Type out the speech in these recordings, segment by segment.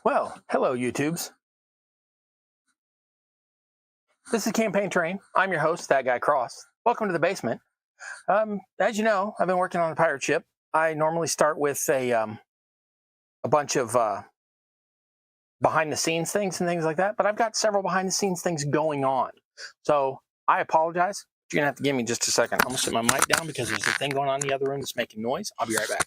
Well, hello, YouTubes. This is Campaign Train. I'm your host, That Guy Cross. Welcome to the basement. As you know, I've been working on a pirate ship. I normally start with a bunch of behind-the-scenes things and things like that, but I've got several behind-the-scenes things going on. So I apologize. You're gonna have to give me just a second. I'm gonna set my mic down because there's a thing going on in the other room that's making noise. I'll be right back.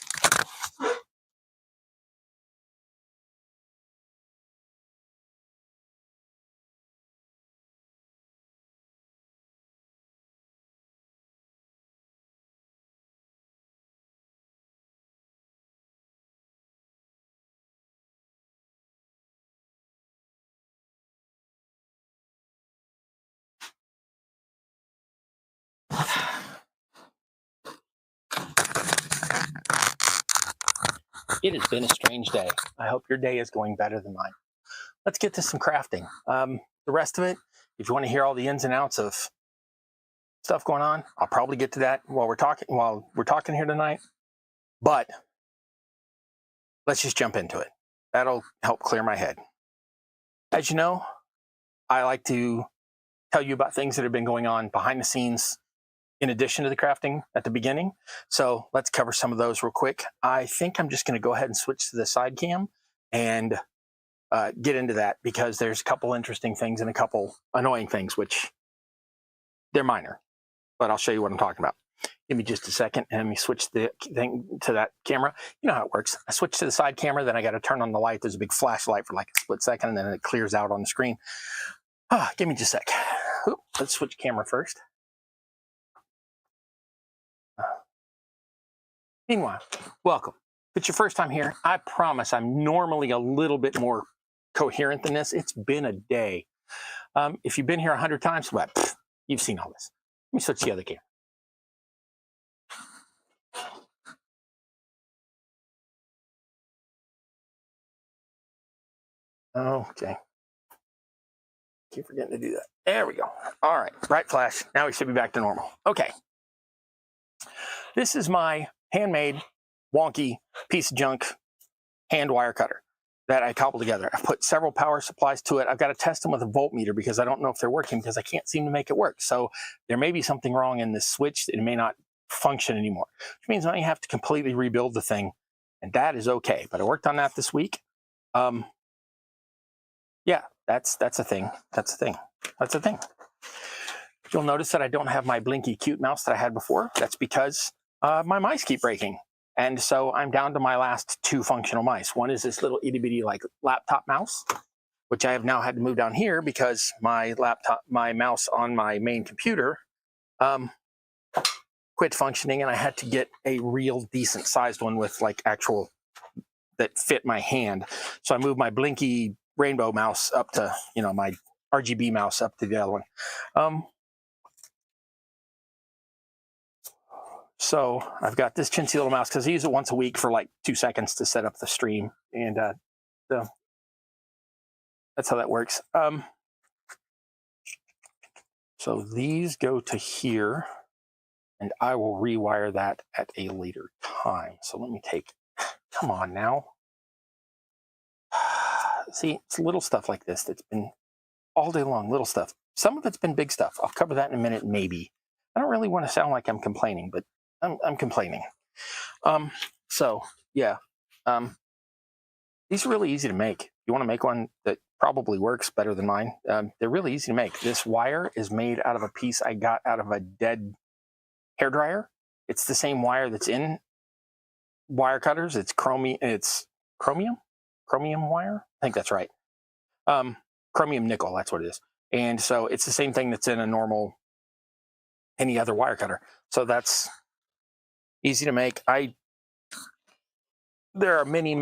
It has been a strange day. I hope your day is going better than mine. Let's get to some crafting. The rest of it, if you want to hear all the ins and outs of stuff going on, I'll probably get to that while we're talking here tonight. But let's just jump into it. That'll help clear my head. As you know, I like to tell you about things that have been going on behind the scenes in addition to the crafting at the beginning. So let's cover some of those real quick. I think I'm just going to go ahead and switch to the side cam and get into that because there's a couple interesting things and a couple annoying things, which they're minor, but I'll show you what I'm talking about. Give me just a second and let me switch the thing to that camera. You know how it works. I switch to the side camera, then I got to turn on the light. There's a big flashlight for like a split second, and then it clears out on the screen. Give me just a sec. Ooh, let's switch camera first. Meanwhile, welcome. If it's your first time here, I promise I'm normally a little bit more coherent than this. It's been a day. If you've been here 100 times, well, you've seen all this. Let me switch the other camera. Okay. Keep forgetting to do that. There we go. All right, bright flash. Now we should be back to normal. Okay. This is my handmade, wonky piece of junk hand wire cutter that I cobbled together. I've put several power supplies to it. I've got to test them with a voltmeter because I don't know if they're working because I can't seem to make it work. So there may be something wrong in this switch. It may not function anymore, which means I may have to completely rebuild the thing, and that is okay. But I worked on that this week. Yeah, that's a thing. That's a thing. That's a thing. You'll notice that I don't have my blinky cute mouse that I had before. That's because my mice keep breaking. And so I'm down to my last two functional mice. One is this little itty bitty like laptop mouse, which I have now had to move down here because my mouse on my main computer quit functioning, and I had to get a real decent sized one with like actual that fit my hand. So I moved my blinky rainbow mouse up to, you know, my RGB mouse up to the other one. So I've got this chintzy little mouse because I use it once a week for like 2 seconds to set up the stream. And so that's how that works. So these go to here, and I will rewire that at a later time. So let me come on now. See, it's little stuff like this that's been all day long, little stuff. Some of it's been big stuff. I'll cover that in a minute, maybe. I don't really want to sound like I'm complaining, but I'm complaining. So yeah, these are really easy to make. You want to make one that probably works better than mine. They're really easy to make. This wire is made out of a piece I got out of a dead hairdryer. It's the same wire that's in wire cutters. It's chromium wire. I think that's right. Chromium nickel, that's what it is. And so it's the same thing that's in a normal, any other wire cutter. So that's easy to make. There are many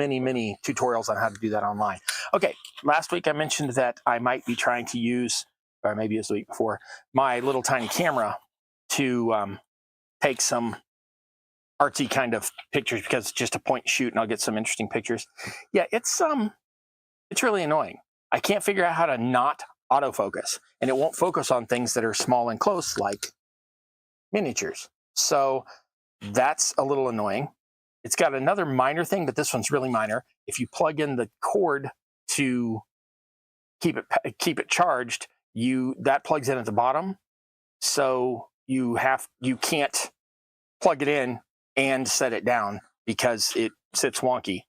tutorials on how to do that online. Okay, last week I mentioned that I might be trying to use, or maybe it was the week before, my little tiny camera to take some artsy kind of pictures because it's just a point and shoot and I'll get some interesting pictures. Yeah, it's really annoying. I can't figure out how to not autofocus, and it won't focus on things that are small and close like miniatures. So that's a little annoying. It's got another minor thing, but this one's really minor. If you plug in the cord to keep it charged, that plugs in at the bottom, so you can't plug it in and set it down because it sits wonky.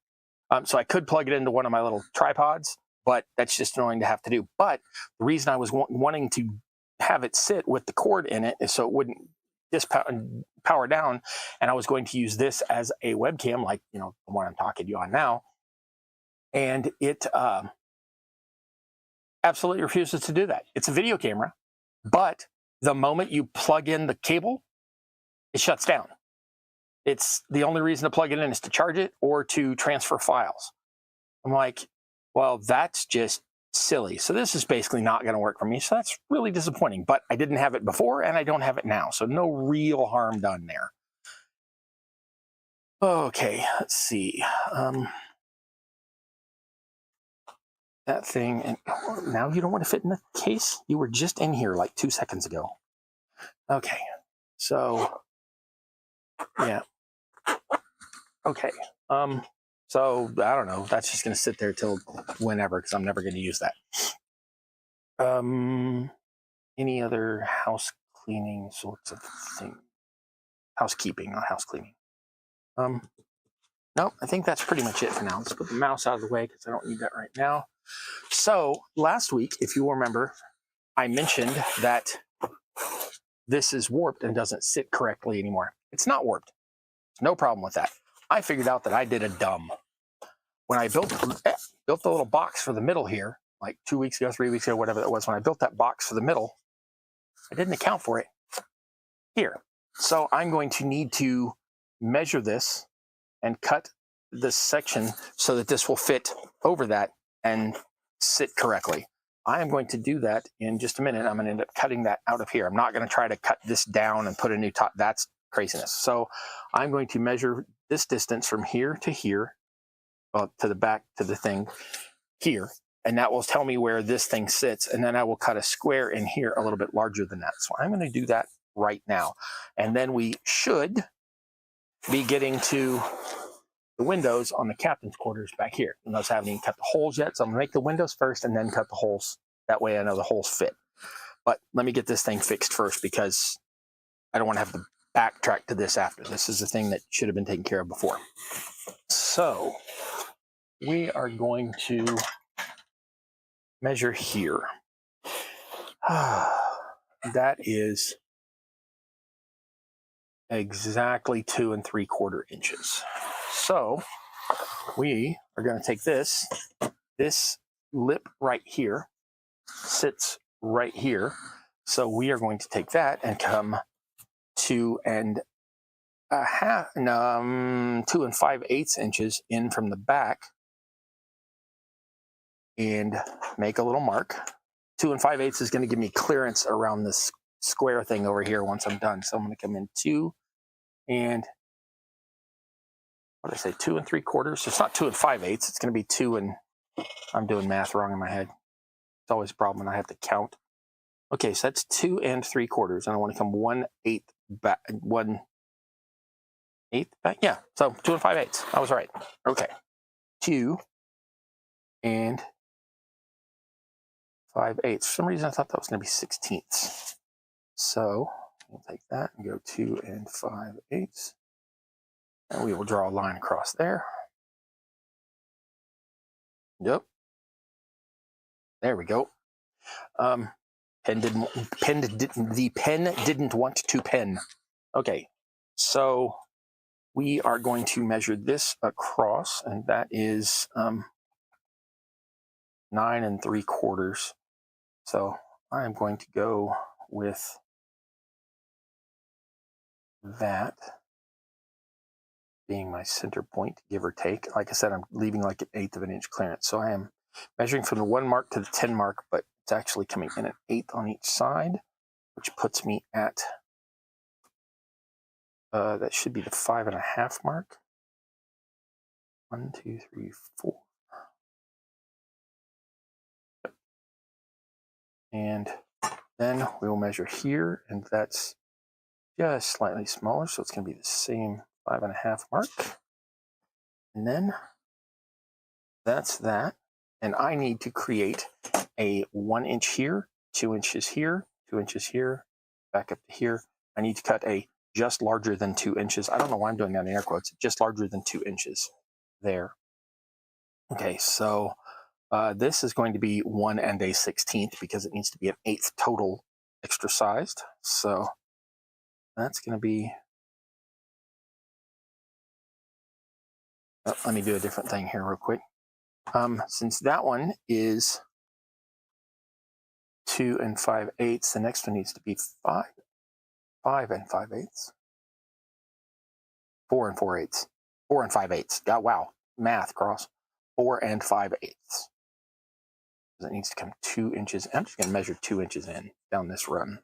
So I could plug it into one of my little tripods, but that's just annoying to have to do. But the reason I was wanting to have it sit with the cord in it is so it wouldn't power down, and I was going to use this as a webcam, like the one I'm talking to you on now, and it absolutely refuses to do that. It's a video camera, but the moment you plug in the cable, it shuts down. It's the only reason to plug it in is to charge it or to transfer files. I'm like, well, that's just silly. So this is basically not going to work for me. So that's really disappointing. But I didn't have it before and I don't have it now. So no real harm done there. Okay, let's see. That thing, and now you don't want to fit in the case? You were just in here like 2 seconds ago. Okay, so yeah. Okay, so I don't know. That's just going to sit there till whenever because I'm never going to use that. Any other house cleaning sorts of things? Housekeeping, not house cleaning. No, I think that's pretty much it for now. Let's put the mouse out of the way because I don't need that right now. So last week, if you remember, I mentioned that this is warped and doesn't sit correctly anymore. It's not warped. No problem with that. I figured out that I did a dumb. When I built the little box for the middle here, like 2 weeks ago, 3 weeks ago, whatever it was, when I built that box for the middle, I didn't account for it here. So I'm going to need to measure this and cut this section so that this will fit over that and sit correctly. I am going to do that in just a minute. I'm going to end up cutting that out of here. I'm not going to try to cut this down and put a new top. That's craziness. So I'm going to measure this distance from here to here, to the back to the thing here, and that will tell me where this thing sits, and then I will cut a square in here a little bit larger than that. So I'm going to do that right now, and then we should be getting to the windows on the captain's quarters back here. And those haven't even cut the holes yet, so I'm going to make the windows first and then cut the holes. That way I know the holes fit. But let me get this thing fixed first because I don't want to have to backtrack to this after. This is the thing that should have been taken care of before. So we are going to measure here. That is exactly 2 3/4 inches. So we are going to take this lip right here sits right here. So we are going to take that and come 2 5/8 inches in from the back and make a little mark. 2 5/8 is going to give me clearance around this square thing over here once I'm done. So I'm going to come in 2 and, what did I say, 2 3/4. So it's not 2 5/8. It's going to be 2 and, I'm doing math wrong in my head. It's always a problem when I have to count. Okay, so that's 2 3/4, and I want to come 1/8 back, 1/8 back. Yeah, so 2 5/8. I was right. Okay, 2 5/8. For some reason, I thought that was going to be 16ths. So we'll take that and go 2 5/8, and we will draw a line across there. Yep. There we go. The pen didn't want to pen. Okay, so we are going to measure this across, and that is 9 3/4. So I'm going to go with that being my center point, give or take. Like I said, I'm leaving like 1/8 of an inch clearance. So I am measuring from the 1 mark to the 10 mark, but it's actually coming in 1/8 on each side, which puts me at, that should be the 5.5 mark. 1 2 3 4. And then we will measure here, and that's just slightly smaller, so it's going to be the same 5.5 mark. And then that's that. and I need to create a 1 inch here, 2 inches here, 2 inches here, back up to here. I need to cut a just larger than 2 inches. I don't know why I'm doing that in air quotes. Just larger than 2 inches there. Okay, so this is going to be 1 1/16 because it needs to be an 1/8 total extra sized. So that's going to be, let me do a different thing here real quick. Since that one is 2 5/8, the next one needs to be 5 5/8, 4 4/8, 4 5/8. God, wow, math cross. 4 5/8. It needs to come 2 inches. I'm just going to measure 2 inches in down this run.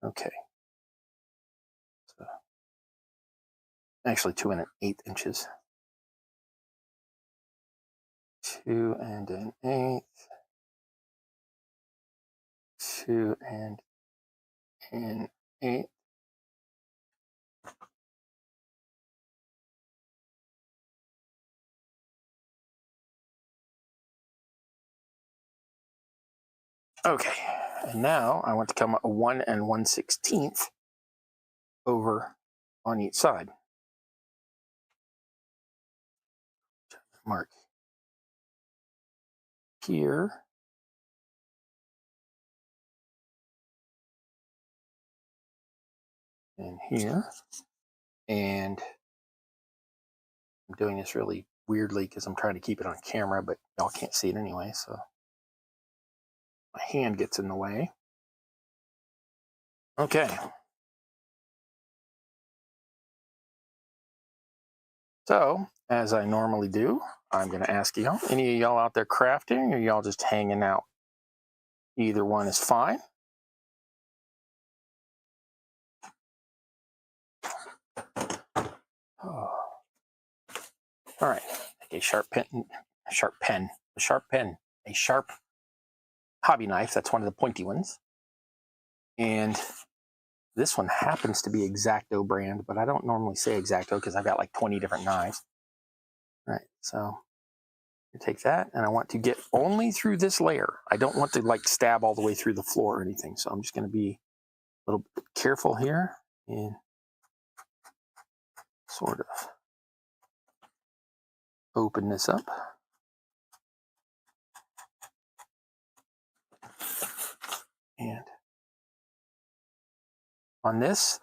Okay. So, actually 2 1/8 inches. 2 1/8. 2 1/8. Okay, and now I want to come a 1 1/16 over on each side. Mark here. And here. And I'm doing this really weirdly because I'm trying to keep it on camera, but y'all can't see it anyway, so my hand gets in the way. Okay. So, as I normally do, I'm going to ask y'all, any of y'all out there crafting, or y'all just hanging out? Either one is fine. Oh. All right, a sharp hobby knife. That's one of the pointy ones. And this one happens to be X-Acto brand, but I don't normally say X-Acto because I've got like 20 different knives. All right, so you take that, and I want to get only through this layer. I don't want to like stab all the way through the floor or anything, so I'm just going to be a little bit careful here and sort of open this up. And on this,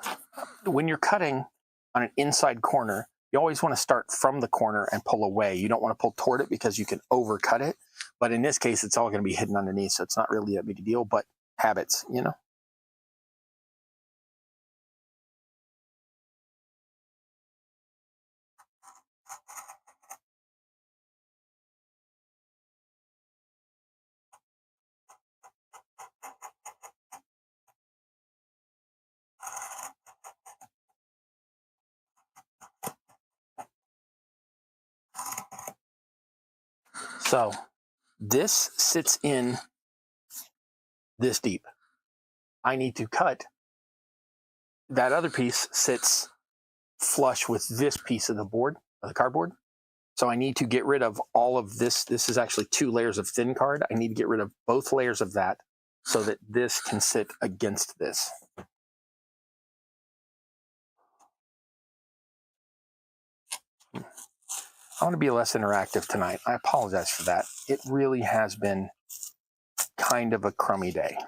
when you're cutting on an inside corner, you always want to start from the corner and pull away. You don't want to pull toward it because you can overcut it. But in this case, it's all going to be hidden underneath, so it's not really that big a deal, but habits, you know? So this sits in this deep. I need to cut. That other piece sits flush with this piece of the board, of the cardboard. So I need to get rid of all of this. This is actually 2 layers of thin card. I need to get rid of both layers of that so that this can sit against this. I want to be less interactive tonight. I apologize for that. It really has been kind of a crummy day.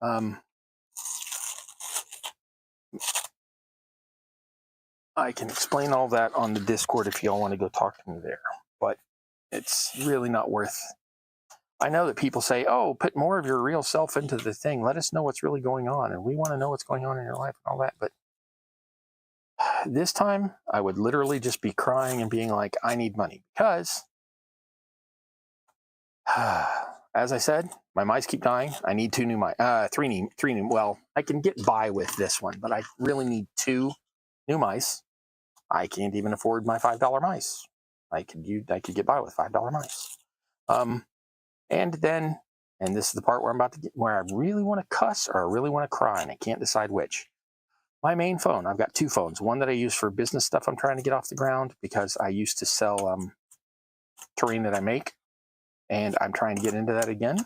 I can explain all that on the Discord if y'all want to go talk to me there, but it's really not worth. I know that people say, oh, put more of your real self into the thing. Let us know what's really going on. And we want to know what's going on in your life and all that. But this time I would literally just be crying and being like, I need money because as I said, my mice keep dying. I need 2 new mice, 3 new. Well, I can get by with this one, but I really need 2 new mice. I can't even afford my $5 mice. I could get by with $5 mice. And then, and this is the part where I'm about to get, where I really want to cuss or I really want to cry, and I can't decide which. My main phone. I've got 2 phones. One that I use for business stuff I'm trying to get off the ground because I used to sell terrain that I make, and I'm trying to get into that again.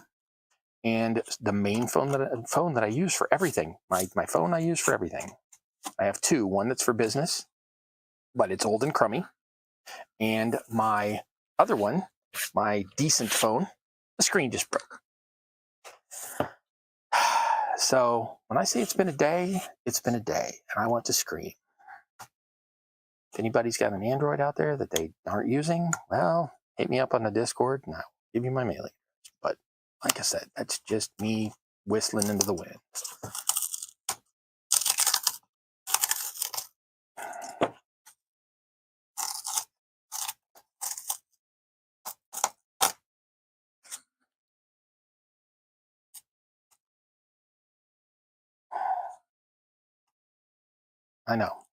And the main phone that I use for everything, my phone I use for everything. I have two, one that's for business, but it's old and crummy. And my other one, my decent phone, the screen just broke. So when I say it's been a day, it's been a day, and I want to scream. If anybody's got an Android out there that they aren't using, well, hit me up on the Discord and I'll give you my mailing address. But like I said, that's just me whistling into the wind. I know.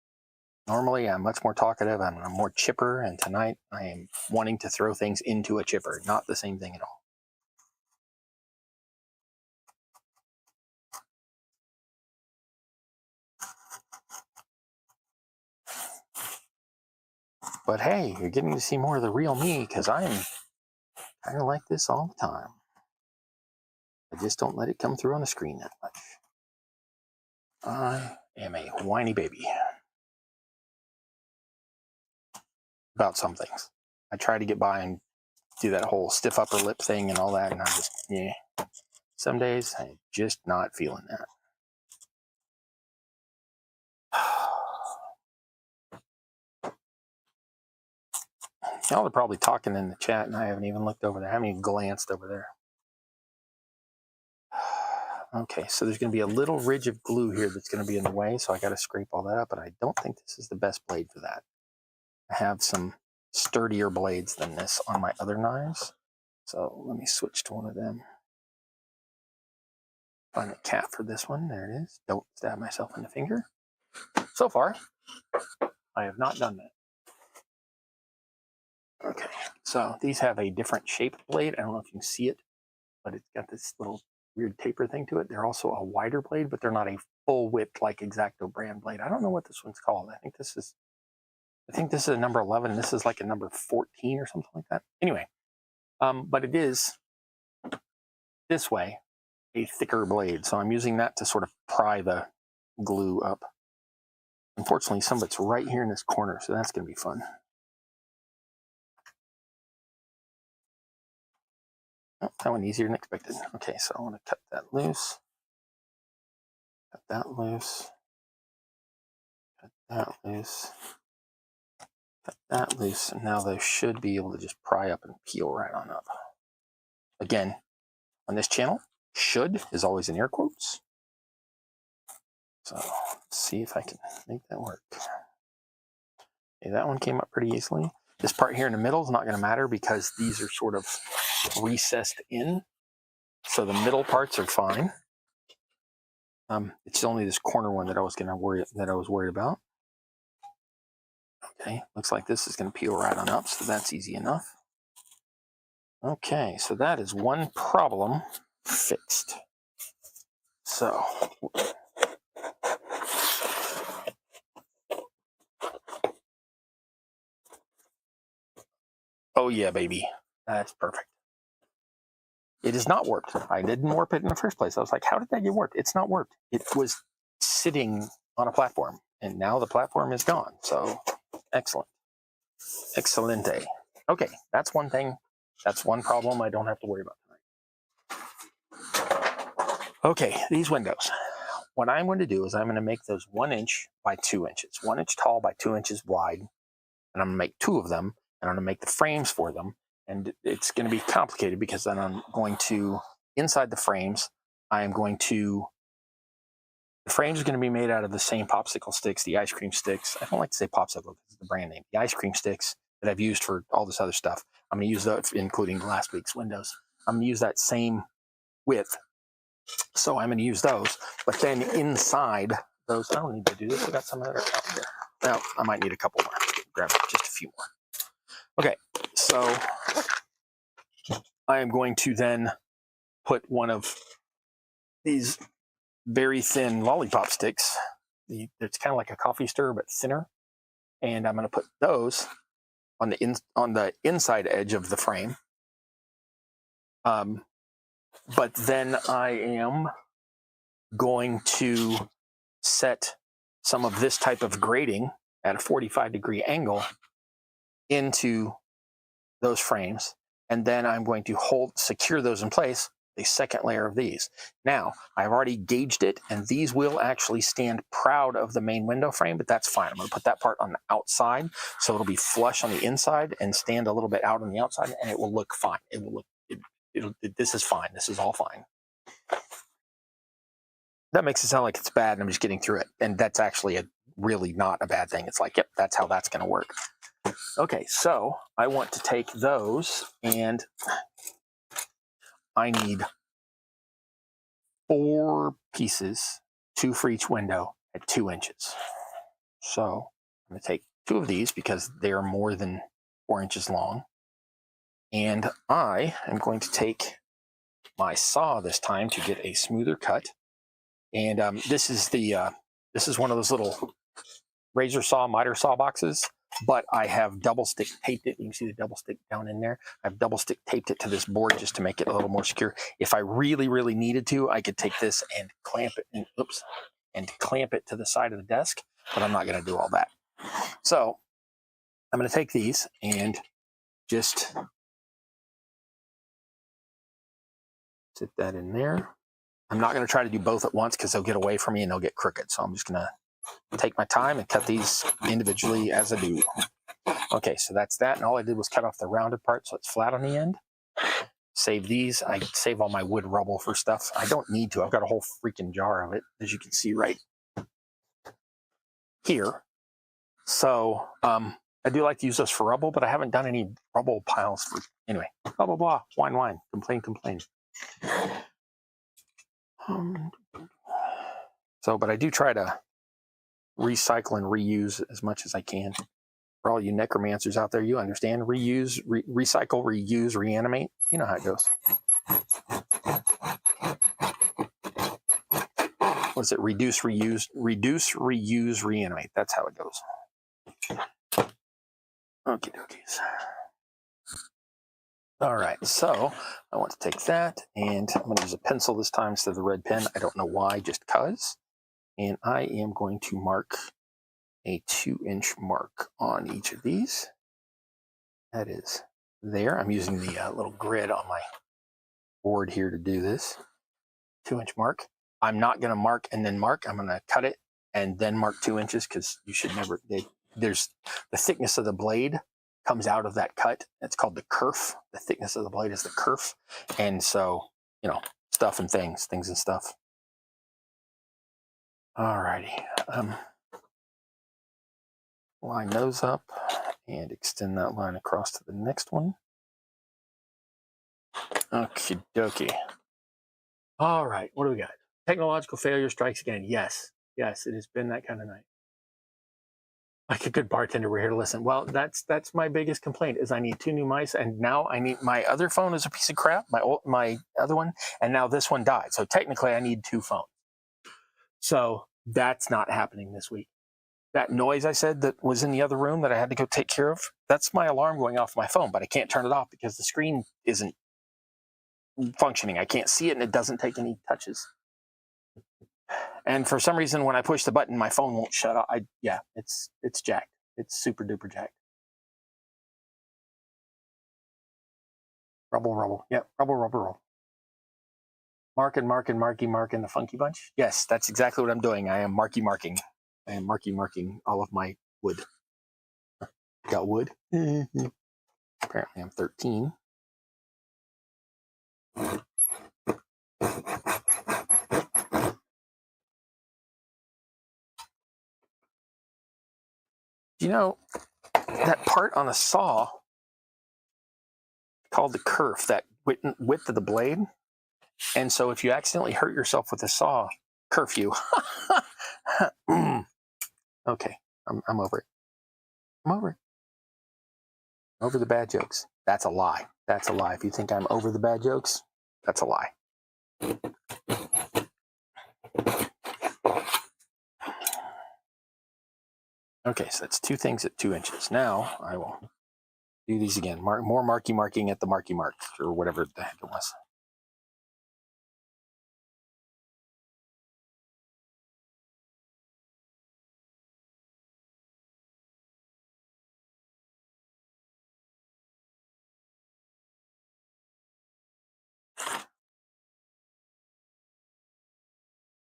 Normally, I'm much more talkative and I'm more chipper, and tonight I am wanting to throw things into a chipper. Not the same thing at all. But hey, you're getting to see more of the real me, because I'm kind of like this all the time. I just don't let it come through on the screen that much. I am a whiny baby about some things. I try to get by and do that whole stiff upper lip thing and all that, and I just, yeah. Some days I'm just not feeling that. Y'all are probably talking in the chat, and I haven't even looked over there. I haven't even glanced over there. Okay, so there's going to be a little ridge of glue here that's going to be in the way, so I got to scrape all that up, but I don't think this is the best blade for that. I have some sturdier blades than this on my other knives, so let me switch to one of them. Find the cap for this one. There it is. Don't stab myself in the finger. So far, I have not done that. Okay, so these have a different shaped blade. I don't know if you can see it, but it's got this little weird taper thing to it. They're also a wider blade, but they're not a full width like X-Acto brand blade. I don't know what this one's called. I think this is a number 11, and this is like a number 14 or something like that. Anyway, but it is this way, a thicker blade. So I'm using that to sort of pry the glue up. Unfortunately, some of it's right here in this corner, so that's going to be fun. Oh, that one easier than expected. Okay, so I want to cut that loose. Cut that loose. Cut that loose. Cut that loose. And now they should be able to just pry up and peel right on up. Again, on this channel, should is always in air quotes. So let's see if I can make that work. Okay, that one came up pretty easily. This part here in the middle is not going to matter because these are sort of recessed in. So the middle parts are fine. It's only this corner one that I was worried about. Okay, looks like this is going to peel right on up, so that's easy enough. Okay, so that is one problem fixed. So oh yeah, baby, that's perfect. It has not worked. I didn't warp it in the first place. I was like, how did that get warped? It's not warped. It was sitting on a platform, and now the platform is gone. So excellent. Excelente. Okay, that's one thing. That's one problem I don't have to worry about tonight. Okay, these windows. What I'm going to do is I'm going to make those 1 inch by 2 inches, 1 inch tall by 2 inches wide. And I'm going to make 2 of them, and I'm going to make the frames for them. And it's going to be complicated because then I'm going to, inside the frames, the frames are going to be made out of the same popsicle sticks, the ice cream sticks. I don't like to say popsicle because it's the brand name. The ice cream sticks that I've used for all this other stuff. I'm going to use those, including last week's windows. I'm going to use that same width. So I'm going to use those. But then inside those, I don't need to do this. I got some that are out there. Well, I might need a couple more. Grab just a few more. Okay, so I am going to then put one of these very thin lollipop sticks. It's kind of like a coffee stirrer, but thinner. And I'm going to put those on the inside edge of the frame. But then I am going to set some of this type of grating at a 45-degree angle into those frames, and then I'm going to secure those in place, a second layer of these. Now, I've already gauged it, and these will actually stand proud of the main window frame, but that's fine. I'm going to put that part on the outside, so it'll be flush on the inside and stand a little bit out on the outside, and it will look fine. It will look, this is fine. This is all fine. That makes it sound like it's bad, and I'm just getting through it, and that's actually really not a bad thing. It's like, yep, that's how that's going to work. Okay, so I want to take those, and I need 4 pieces, 2 for each window at 2 inches. So I'm going to take 2 of these because they are more than 4 inches long. And I am going to take my saw this time to get a smoother cut. And this is one of those little razor saw, miter saw boxes, but I have double stick taped it. You can see the double stick down in there. I've double stick taped it to this board just to make it a little more secure. If I really, really needed to, I could take this and clamp it, and clamp it to the side of the desk, but I'm not going to do all that. So I'm going to take these and just sit that in there. I'm not going to try to do both at once because they'll get away from me and they'll get crooked. So I'm just going to take my time and cut these individually as I do. Okay, so that's that. And all I did was cut off the rounded part so it's flat on the end. Save these. I save all my wood rubble for stuff. I don't need to. I've got a whole freaking jar of it, as you can see right here. So I do like to use those for rubble, but I haven't done any rubble piles for, anyway, blah, blah, blah, whine, complain. So, but I do try to recycle and reuse as much as I can. For all you necromancers out there, you understand reuse, recycle, reuse, reanimate. You know how it goes. What is it? Reduce, reuse, reanimate. That's how it goes. Okie dokies. All right, so I want to take that, and I'm going to use a pencil this time instead of the red pen. I don't know why, just because. And I am going to mark a 2-inch mark on each of these. That is there. I'm using the little grid on my board here to do this. 2-inch mark. I'm not going to mark and then mark. I'm going to cut it and then mark 2 inches because you should never. There's the thickness of the blade comes out of that cut. It's called the kerf. The thickness of the blade is the kerf. And so, you know, stuff and things and stuff. Alrighty. Line those up and extend that line across to the next one. Okie dokie. All right, what do we got? Technological failure strikes again. Yes, it has been that kind of night. Like a good bartender, we're here to listen. Well, that's my biggest complaint is I need 2 new mice, and now I need my other phone is a piece of crap, my other one, and now this one died. So technically I need 2 phones. So that's not happening this week. That noise I said that was in the other room that I had to go take care of, that's my alarm going off my phone, but I can't turn it off because the screen isn't functioning. I can't see it and it doesn't take any touches. And for some reason, when I push the button, my phone won't shut off. It's jacked. It's super duper jacked. Rubble. Yep, rubble. Marking the funky bunch. Yes, that's exactly what I'm doing. I am marking. I am marking all of my wood. Got wood? Apparently I'm 13. You know, that part on a saw called the kerf, that width of the blade. And so if you accidentally hurt yourself with a saw, curfew. Okay, I'm over it. I'm over it. Over the bad jokes. That's a lie. That's a lie. If you think I'm over the bad jokes, that's a lie. Okay, so that's 2 things at 2 inches. Now I will do these again. More marking at the mark or whatever the heck it was.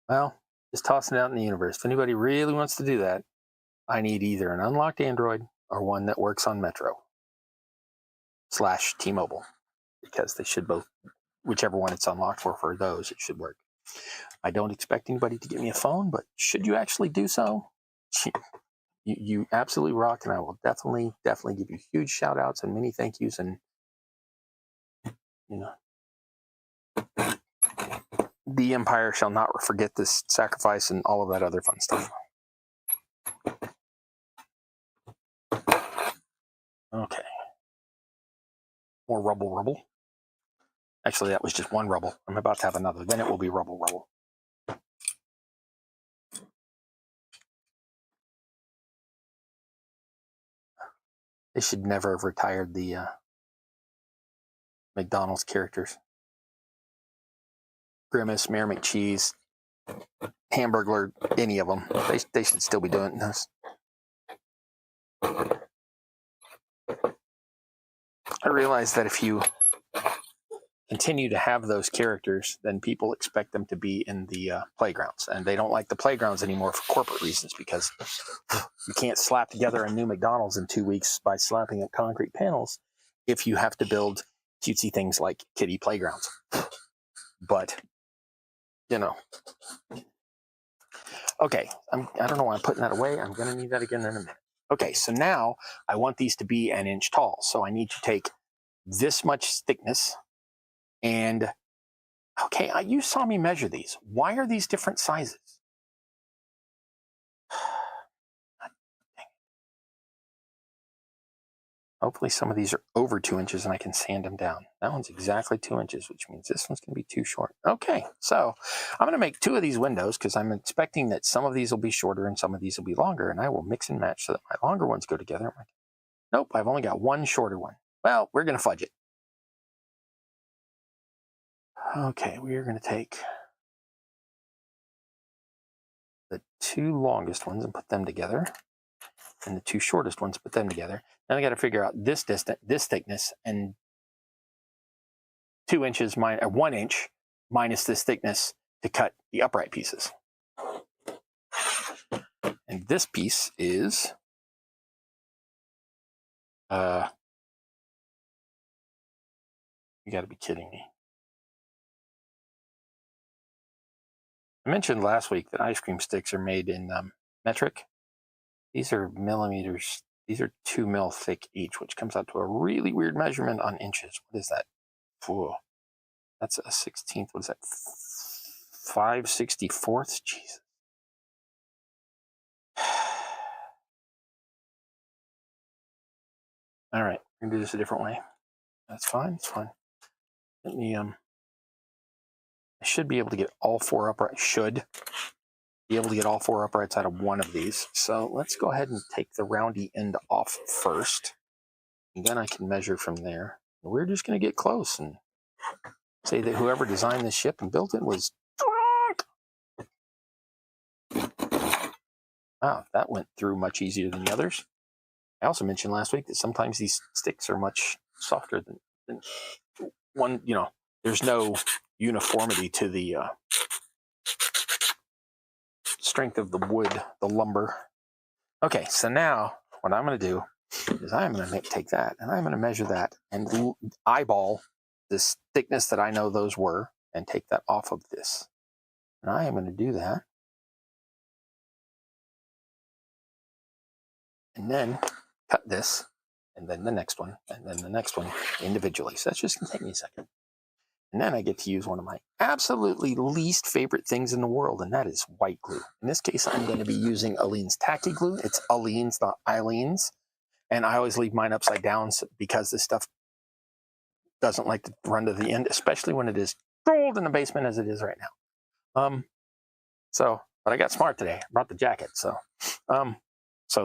Well, just tossing it out in the universe. If anybody really wants to do that, I need either an unlocked Android or one that works on Metro / T-Mobile, because they should both, whichever one it's unlocked for those, it should work. I don't expect anybody to get me a phone, but should you actually do so, you absolutely rock, and I will definitely give you huge shout outs and many thank yous, and the Empire shall not forget this sacrifice and all of that other fun stuff. Okay. More rubble. Actually, that was just one rubble. I'm about to have another. Then it will be rubble. They should never have retired the McDonald's characters. Grimace, Mayor McCheese, Hamburglar, any of them. They should still be doing this. I realize that if you continue to have those characters, then people expect them to be in the playgrounds. And they don't like the playgrounds anymore for corporate reasons, because you can't slap together a new McDonald's in 2 weeks by slapping up concrete panels if you have to build cutesy things like kiddie playgrounds. But, okay, I don't know why I'm putting that away. I'm going to need that again in a minute. Okay, so now I want these to be 1 inch tall. So I need to take this much thickness and, okay, you saw me measure these. Why are these different sizes? Hopefully some of these are over 2 inches and I can sand them down. That one's exactly 2 inches, which means this one's going to be too short. Okay, so I'm going to make 2 of these windows because I'm expecting that some of these will be shorter and some of these will be longer, and I will mix and match so that my longer ones go together. Nope, I've only got one shorter one. Well, we're going to fudge it. Okay, we are going to take the 2 longest ones and put them together, and the 2 shortest ones, put them together. Then I got to figure out this thickness, and 2 inches 1 inch minus this thickness to cut the upright pieces. And this piece is you got to be kidding me. I mentioned last week that ice cream sticks are made in metric. These are millimeters. These are 2 mil thick each, which comes out to a really weird measurement on inches. What is that? Whoa. That's a 16th. What is that? 5/64? Jesus. All right, we're gonna do this a different way. That's fine. It's fine. Let me I should be able to get all 4 uprights. Should be able to get all 4 uprights out of one of these. So let's go ahead and take the roundy end off first, and then I can measure from there. We're just gonna get close and say that whoever designed this ship and built it was drunk. Wow, that went through much easier than the others. I also mentioned last week that sometimes these sticks are much softer than one. There's no uniformity to the strength of the wood, the lumber. Okay, so now what I'm going to do is I'm going to take that and I'm going to measure that and eyeball this thickness that I know those were and take that off of this. And I am going to do that. And then cut this, and then the next one, and then the next one individually. So that's just going to take me a second. And then I get to use one of my absolutely least favorite things in the world, and that is white glue. In this case, I'm going to be using Aleene's Tacky Glue. It's Aleene's, not Eileen's. And I always leave mine upside down because this stuff doesn't like to run to the end, especially when it is cold in the basement as it is right now. But I got smart today. I brought the jacket, so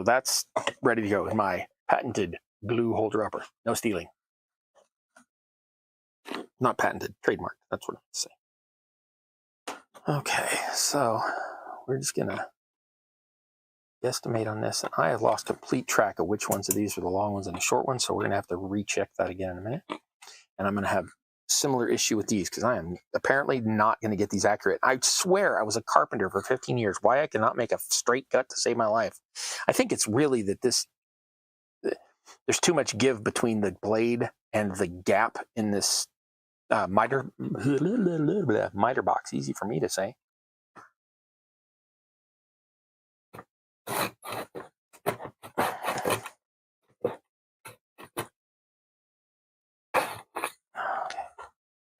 that's ready to go in my patented glue holder upper. No stealing. Not patented, trademarked. That's what I say. Okay, so we're just gonna guesstimate on this. And I have lost complete track of which ones of these are the long ones and the short ones, so we're gonna have to recheck that again in a minute. And I'm gonna have similar issue with these because I am apparently not gonna get these accurate. I swear I was a carpenter for 15 years. Why I cannot make a straight cut to save my life? I think it's really that there's too much give between the blade and the gap in this miter box. Easy for me to say.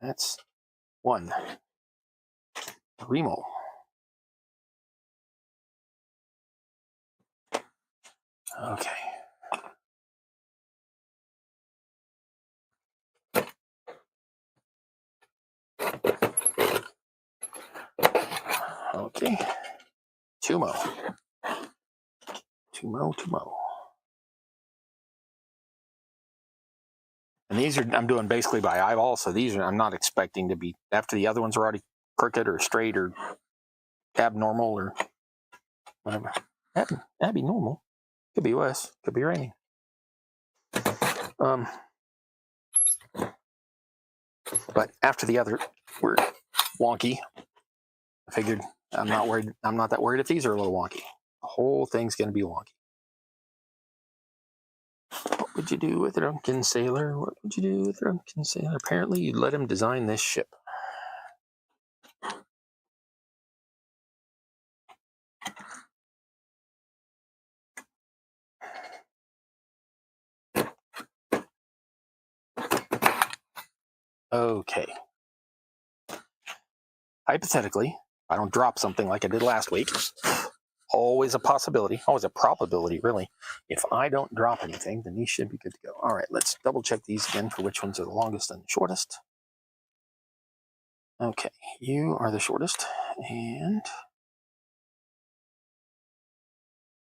That's one. Remo. Okay. Okay. Two mo. And these are, I'm doing basically by eyeball, so these are, I'm not expecting to be, after the other ones are already crooked or straight or abnormal or whatever. That'd be normal. Could be less, could be raining. But after the other were wonky, I figured I'm not worried. I'm not that worried if these are a little wonky. The whole thing's going to be wonky. What would you do with a drunken sailor? What would you do with a drunken sailor? Apparently, you'd let him design this ship. Okay. Hypothetically, if I don't drop something like I did last week, always a possibility, always a probability, really. If I don't drop anything, then these should be good to go. All right, let's double check these again for which ones are the longest and the shortest. Okay, you are the shortest, and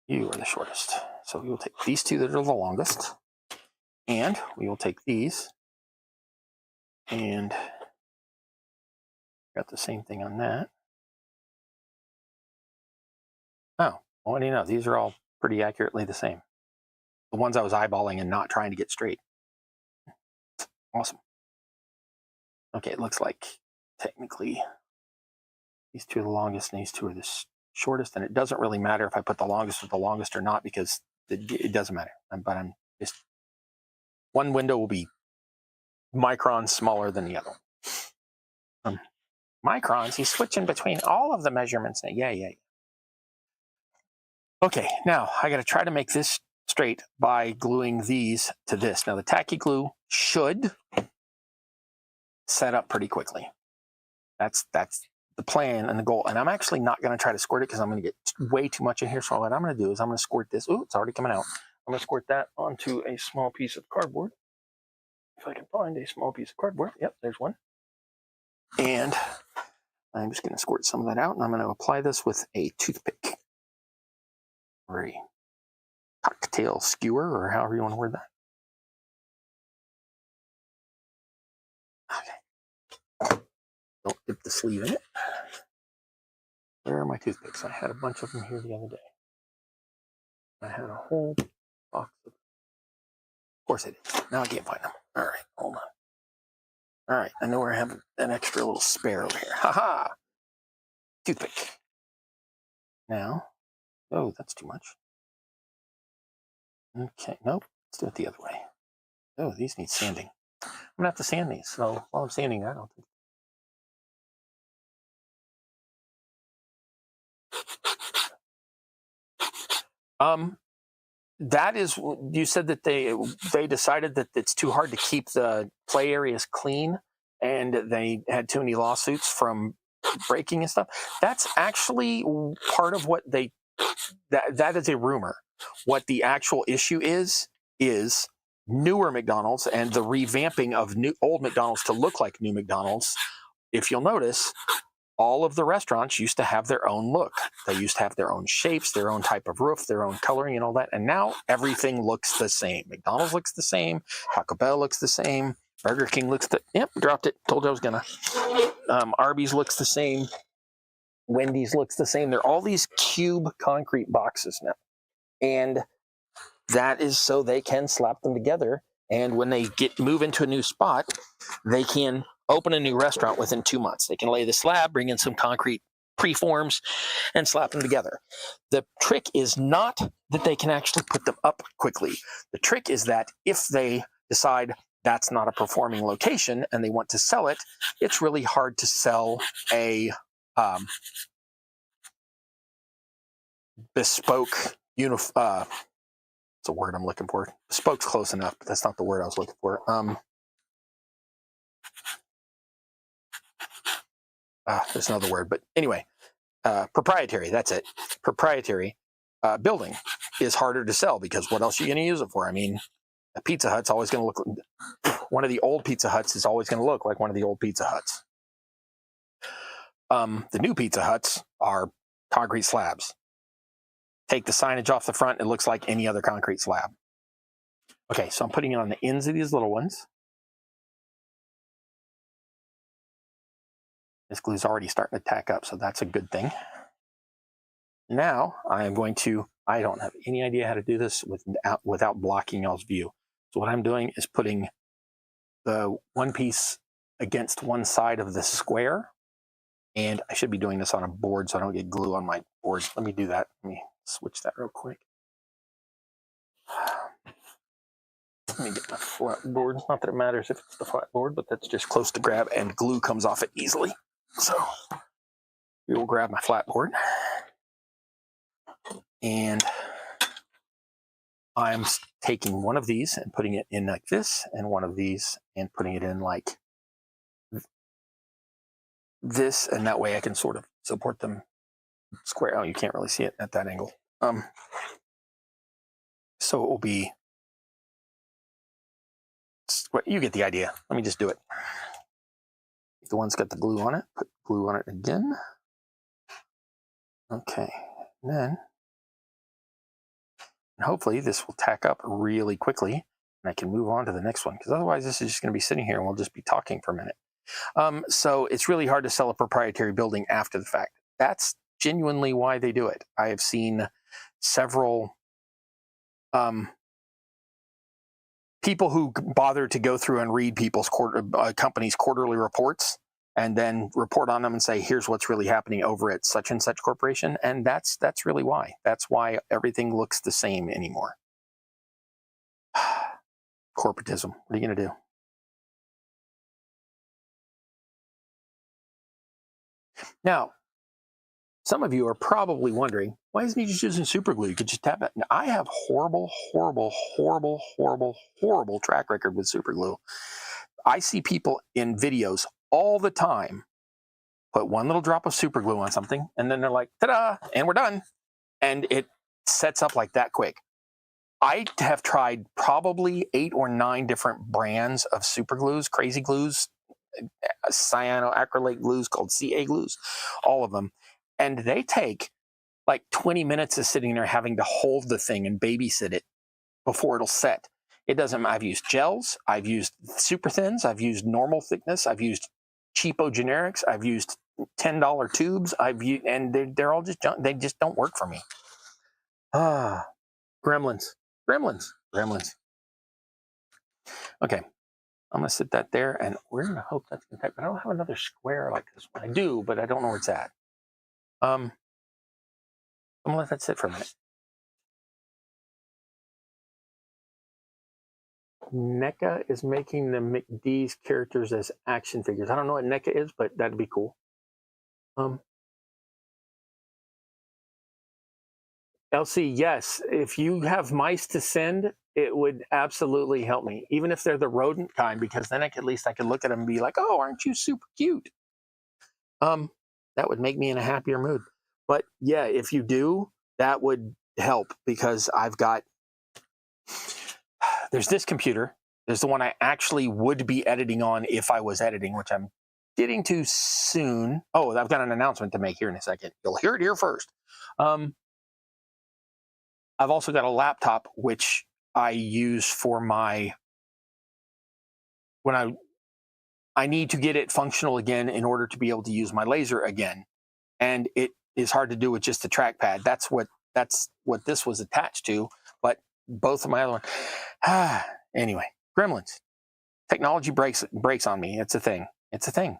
you are the shortest. So we will take these two that are the longest, and we will take these, and got the same thing on that. Oh, well, what do you know? These are all pretty accurately the same. The ones I was eyeballing and not trying to get straight. Awesome. Okay, it looks like technically these two are the longest and these two are the shortest, and it doesn't really matter if I put the longest with the longest or not because it doesn't matter. But I'm just, one window will be microns smaller than the other. Microns, he's switching between all of the measurements. Yeah. Okay, now I got to try to make this straight by gluing these to this. Now the tacky glue should set up pretty quickly. That's the plan and the goal. And I'm actually not going to try to squirt it because I'm going to get way too much in here. So what I'm going to do is I'm going to squirt this. Oh, it's already coming out. I'm going to squirt that onto a small piece of cardboard. If I can find a small piece of cardboard. Yep, there's one. And I'm just going to squirt some of that out, and I'm going to apply this with a toothpick or a cocktail skewer, or however you want to word that. Okay. Don't dip the sleeve in it. Where are my toothpicks? I had a bunch of them here the other day. I had a whole box of them. Of course I did. Now I can't find them. All right, hold on. All right, I know where I have an extra little spare over here. Ha-ha! Toothpick. Now, oh, that's too much. Okay, nope. Let's do it the other way. Oh, these need sanding. I'm going to have to sand these. So while I'm sanding that, I'll take. That is, you said that they decided that it's too hard to keep the play areas clean, and they had too many lawsuits from breaking and stuff. That's actually part of what that is a rumor. What the actual issue is newer McDonald's and the revamping of old McDonald's to look like new McDonald's. If you'll notice, all of the restaurants used to have their own look. They used to have their own shapes, their own type of roof, their own coloring and all that. And now everything looks the same. McDonald's looks the same. Taco Bell looks the same. Burger King looks yep, dropped it. Told you I was gonna. Arby's looks the same. Wendy's looks the same. They're all these cube concrete boxes now. And that is so they can slap them together. And when they move into a new spot, they can open a new restaurant within 2 months. They can lay the slab, bring in some concrete preforms, and slap them together. The trick is not that they can actually put them up quickly. The trick is that if they decide that's not a performing location and they want to sell it, it's really hard to sell a bespoke it's a word I'm looking for. Bespoke's close enough, but that's not the word I was looking for. There's another word, but anyway, proprietary, that's it. Proprietary building is harder to sell because what else are you going to use it for? I mean, a Pizza Hut's always going to look, one of the old Pizza Huts is always going to look like one of the old Pizza Huts. The new Pizza Huts are concrete slabs. Take the signage off the front, it looks like any other concrete slab. Okay, so I'm putting it on the ends of these little ones. This glue's already starting to tack up, so that's a good thing. Now I am going to, I don't have any idea how to do this without blocking y'all's view. So what I'm doing is putting the one piece against one side of the square, and I should be doing this on a board so I don't get glue on my board. Let me do that. Let me switch that real quick. Let me get my flat board. Not that it matters if it's the flat board, but that's just close to grab and glue comes off it easily. So we will grab my flat board and I'm taking one of these and putting it in like this and one of these and putting it in like this, and that way I can sort of support them square. Oh, you can't really see it at that angle. So it will be, you get the idea. Let me just do it. The one's got the glue on it, put glue on it again. Okay, and then hopefully this will tack up really quickly and I can move on to the next one, because otherwise this is just going to be sitting here and we'll just be talking for a minute. So it's really hard to sell a proprietary building after the fact. That's genuinely why they do it. I have seen several people who bother to go through and read people's companies' quarterly reports and then report on them and say, here's what's really happening over at such and such corporation. And that's really why. That's why everything looks the same anymore. Corporatism. What are you going to do? Now, some of you are probably wondering, why isn't he just using super glue? You could just tap it. Now, I have horrible track record with super glue. I see people in videos all the time put one little drop of super glue on something, and then they're like, ta-da, and we're done. And it sets up like that quick. I have tried probably 8 or 9 different brands of super glues, crazy glues, cyanoacrylate glues called CA glues, all of them. And they take like 20 minutes of sitting there having to hold the thing and babysit it before it'll set. It doesn't, I've used gels, I've used super thins, I've used normal thickness, I've used cheapo generics, I've used $10 tubes, and they're all just junk. They just don't work for me. Gremlins. Okay, I'm gonna sit that there and we're gonna hope that's gonna type. I don't have another square like this one. I do, but I don't know where it's at. I'm gonna let that sit for a minute. NECA is making the McD's characters as action figures. I don't know what NECA is, but that'd be cool. LC, yes, if you have mice to send, it would absolutely help me, even if they're the rodent kind, because then at least I could look at them and be like, oh, aren't you super cute? That would make me in a happier mood. But yeah, if you do, that would help, because I've got, there's this computer. There's the one I actually would be editing on if I was editing, which I'm getting to soon. Oh, I've got an announcement to make here in a second. You'll hear it here first. I've also got a laptop which I use for my when I need to get it functional again in order to be able to use my laser again, and it is hard to do with just the trackpad. That's what this was attached to. But both of my other ones. Anyway, gremlins. Technology breaks on me. It's a thing. It's a thing.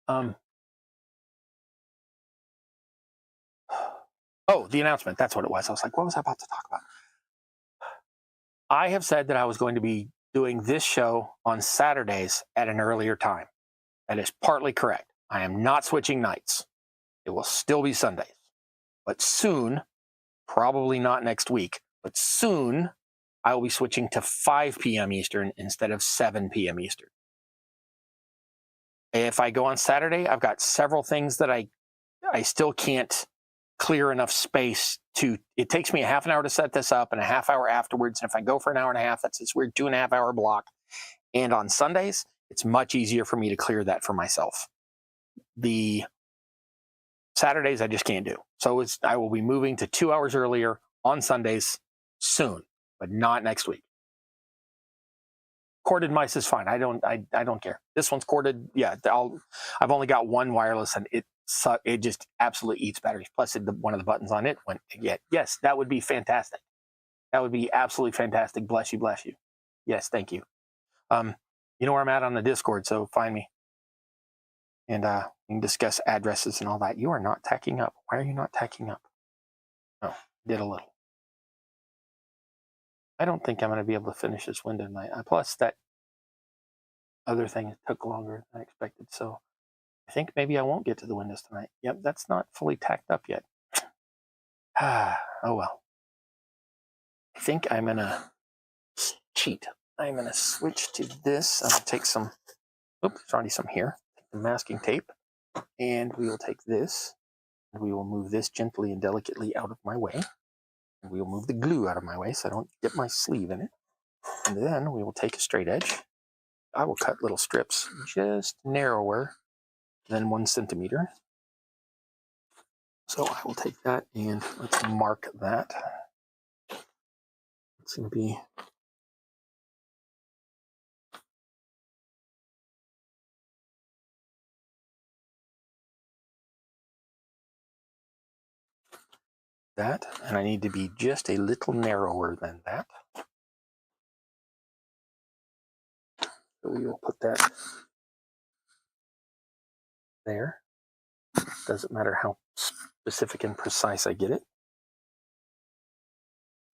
Oh, the announcement. That's what it was. I was like, what was I about to talk about? I have said that I was going to be doing this show on Saturdays at an earlier time. That is partly correct. I am not switching nights. It will still be Sundays. But soon, probably not next week, but soon, I will be switching to 5 p.m. Eastern instead of 7 p.m. Eastern. If I go on Saturday, I've got several things that I still can't clear enough space to. It takes me a half an hour to set this up and a half hour afterwards. And if I go for an hour and a half, that's this weird 2.5 hour block. And on Sundays, it's much easier for me to clear that for myself. The Saturdays, I just can't do. So I will be moving to 2 hours earlier on Sundays soon, but not next week. Corded mice is fine. I don't care. This one's corded. Yeah, I've only got one wireless, and it just absolutely eats batteries. Plus, one of the buttons on it went. Yeah, yes, that would be fantastic. That would be absolutely fantastic. Bless you, bless you. Yes, thank you. You know where I'm at on the Discord, so find me, and we can discuss addresses and all that. You are not tacking up. Why are you not tacking up? Oh, did a little. I don't think I'm going to be able to finish this window tonight. Plus, that other thing took longer than I expected, so I think maybe I won't get to the windows tonight. Yep, that's not fully tacked up yet. Oh well. I think I'm going to cheat. I'm going to switch to this. I'm going to take some, oops, there's already some here. Take the masking tape, and we will take this, and we will move this gently and delicately out of my way. And we will move the glue out of my way so I don't dip my sleeve in it. And then we will take a straight edge. I will cut little strips just narrower than 1 centimeter. So I will take that and let's mark that. It's going to be that, and I need to be just a little narrower than that. So we will put that there. Doesn't matter how specific and precise I get it.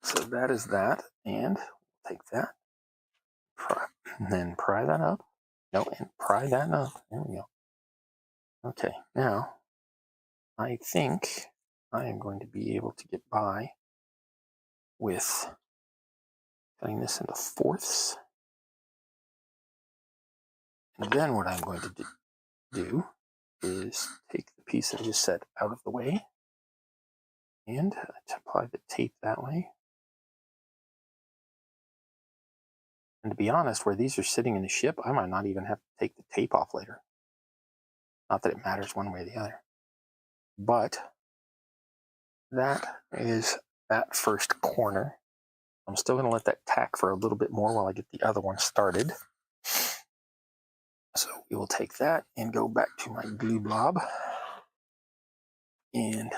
So that is that, and take that, and then pry that up. No, and pry that up. There we go. Okay, now I think I am going to be able to get by with cutting this into fourths. And then what I'm going to do is take the piece that I just set out of the way and apply the tape that way. And to be honest, where these are sitting in the ship, I might not even have to take the tape off later. Not that it matters one way or the other. But that is that first corner. I'm still going to let that tack for a little bit more while I get the other one started. So we will take that and go back to my glue blob. And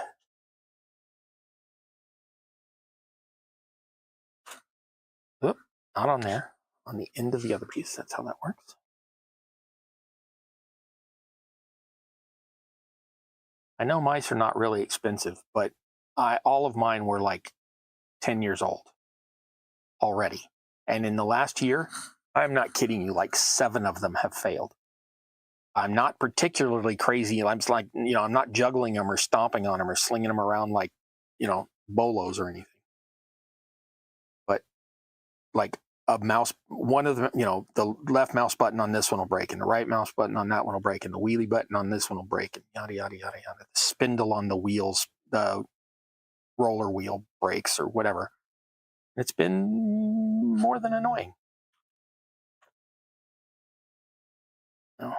not on there, on the end of the other piece. That's how that works. I know mice are not really expensive, but all of mine were like 10 years old already. And in the last year, I'm not kidding you, like 7 of them have failed. I'm not particularly crazy. I'm just like, I'm not juggling them or stomping on them or slinging them around like, bolos or anything. But like a mouse, one of them, the left mouse button on this one will break, and the right mouse button on that one will break, and the wheelie button on this one will break, and yada, yada, yada, yada. The spindle on the wheels, the roller wheel breaks or whatever. It's been more than annoying. Oh,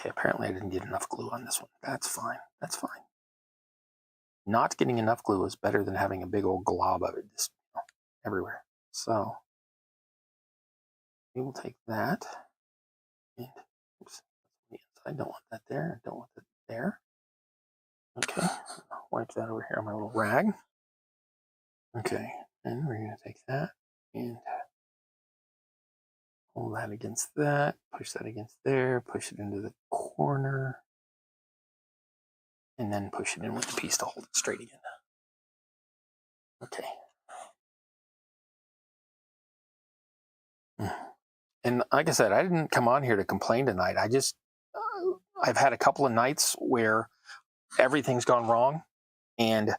Okay, apparently I didn't get enough glue on this one. That's fine. That's fine. Not getting enough glue is better than having a big old glob of it just everywhere. So we will take that and oops, I don't want that there. I don't want that there. Okay, I'll wipe that over here on my little rag. Okay, and we're going to take that and hold that against that, push that against there, push it into the corner, and then push it in with the piece to hold it straight again. Okay. And like I said, I didn't come on here to complain tonight. I've had a couple of nights where everything's gone wrong, and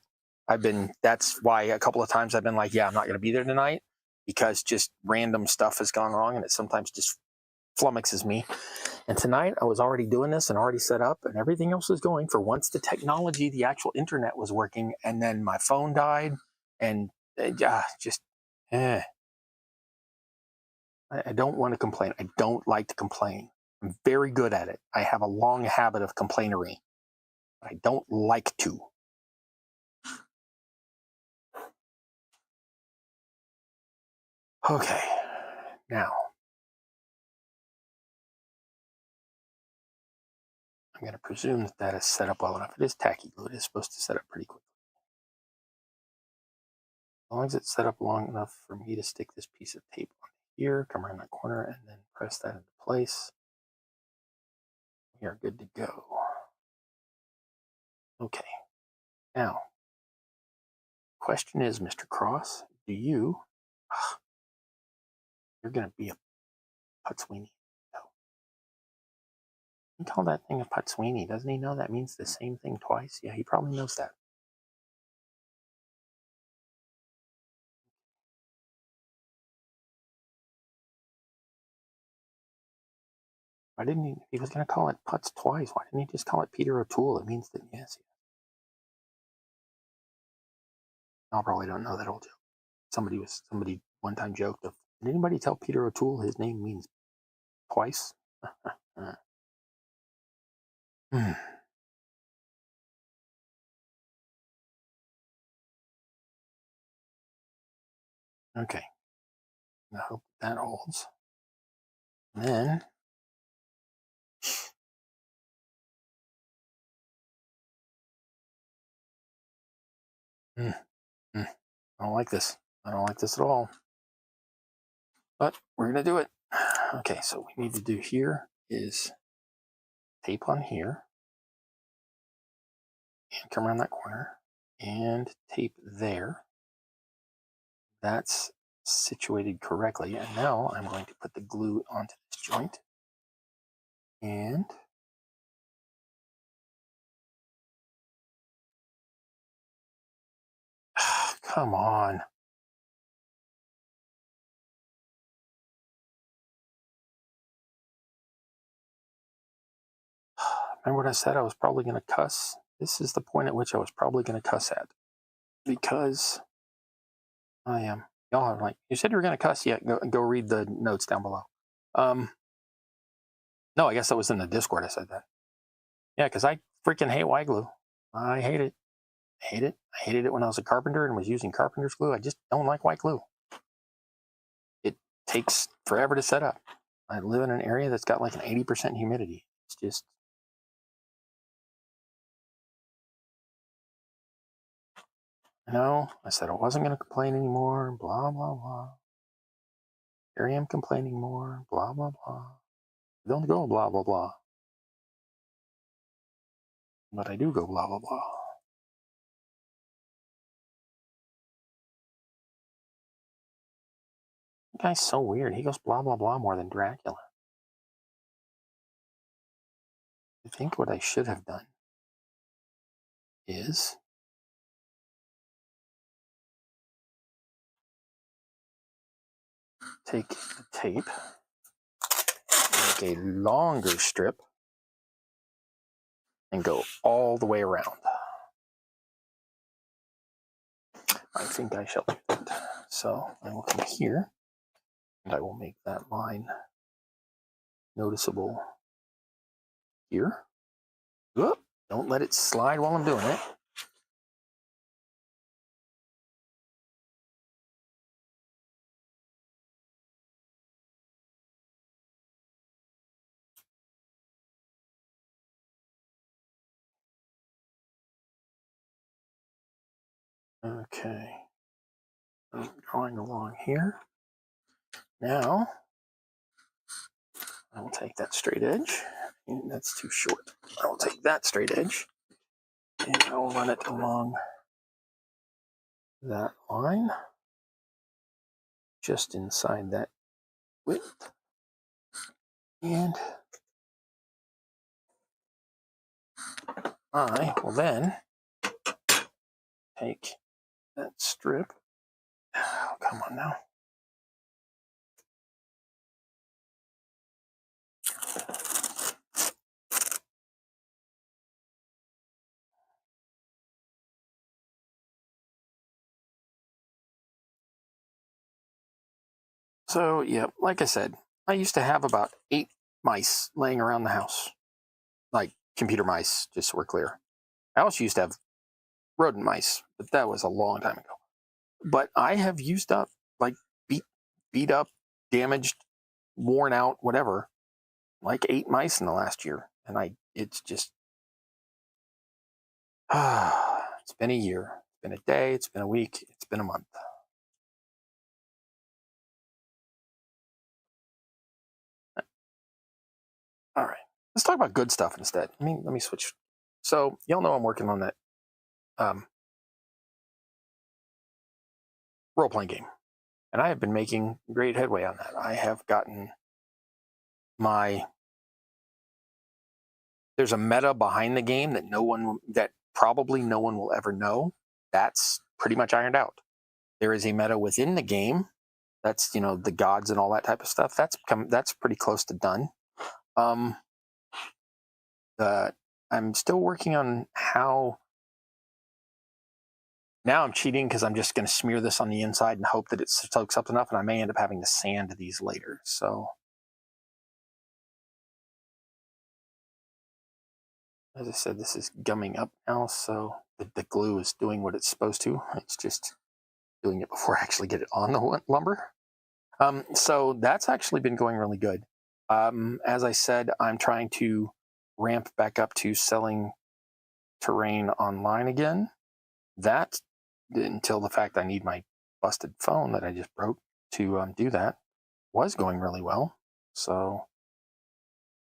that's why a couple of times I've been like, yeah, I'm not going to be there tonight, because just random stuff has gone wrong, and it sometimes just flummoxes me. And tonight I was already doing this and already set up, and everything else was going. For once, the technology, the actual internet was working, and then my phone died, and I don't want to complain. I don't like to complain. I'm very good at it. I have a long habit of complainery. But I don't like to. Okay, now I'm going to presume that that is set up well enough. It is tacky glue. It is supposed to set up pretty quickly. As long as it's set up long enough for me to stick this piece of tape on here, come around that corner, and then press that into place, we are good to go. Okay, now, question is, Mr. Cross, you're going to be a Putsweenie. No. You call that thing a Putsweenie. Doesn't he know that means the same thing twice? Yeah, he probably knows that. Why didn't he? If he was going to call it Putz twice, why didn't he just call it Peter O'Toole? It means that, yes. I probably don't know that old joke. Somebody one time joked of, did anybody tell Peter O'Toole his name means twice? Okay. I hope that holds. And then I don't like this. I don't like this at all. But we're going to do it. Okay, so what we need to do here is tape on here and come around that corner and tape there. That's situated correctly. And now I'm going to put the glue onto this joint. And come on. Remember what I said? I was probably going to cuss. This is the point at which I was probably going to cuss at. Because I am. Y'all are like, you said you were going to cuss? Yeah, go read the notes down below. No, I guess that was in the Discord I said that. Yeah, because I freaking hate white glue. I hate it. I hate it. I hated it when I was a carpenter and was using carpenter's glue. I just don't like white glue. It takes forever to set up. I live in an area that's got like an 80% humidity. It's just... No, I said I wasn't going to complain anymore, blah, blah, blah. Here I am complaining more, blah, blah, blah. Don't go blah, blah, blah. But I do go blah, blah, blah. That guy's so weird. He goes blah, blah, blah more than Dracula. I think what I should have done is take the tape, make a longer strip, and go all the way around. I think I shall do that. So I will come here, and I will make that line noticeable here. Whoop, don't let it slide while I'm doing it. Okay, I'm drawing along here. Now, I will take that straight edge, and that's too short. I will take that straight edge, and I will run it along that line, just inside that width. And I will then take that strip. Oh, come on now. So, yeah, like I said, I used to have about 8 mice laying around the house, like computer mice, just so we're clear. I also used to have rodent mice, but that was a long time ago. But I have used up, like, beat up, damaged, worn out, whatever, like 8 mice in the last year. And it's just, it's been a year, it's been a day, it's been a week, it's been a month. All right, let's talk about good stuff instead. Let me switch. So y'all know I'm working on that role-playing game, and I have been making great headway on that. I have gotten there's a meta behind the game that probably no one will ever know. That's pretty much ironed out. There is a meta within the game. That's, the gods and all that type of stuff. That's pretty close to done. I'm still working on how. Now I'm cheating because I'm just going to smear this on the inside and hope that it soaks up enough, and I may end up having to sand these later. So, as I said, this is gumming up now, so the glue is doing what it's supposed to. It's just doing it before I actually get it on the lumber. So that's actually been going really good. As I said, I'm trying to ramp back up to selling terrain online again. That, until the fact I need my busted phone that I just broke to do that, was going really well. So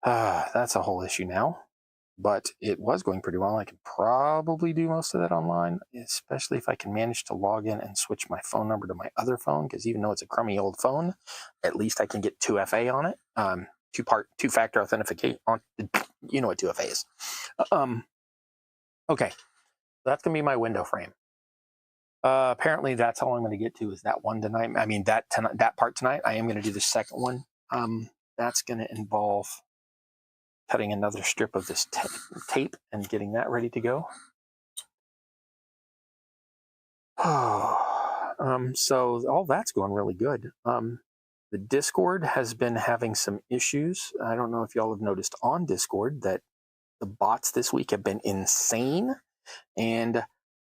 that's a whole issue now. But it was going pretty well. I could probably do most of that online, especially if I can manage to log in and switch my phone number to my other phone, because even though it's a crummy old phone, at least I can get 2FA on it. Two-factor authentication. You know what 2FA is. Okay, that's going to be my window frame. Apparently, that's all I'm going to get to is that one tonight. That part tonight. I am going to do the second one. That's going to involve cutting another strip of this tape and getting that ready to go. So all that's going really good. The Discord has been having some issues. I don't know if y'all have noticed on Discord that the bots this week have been insane. And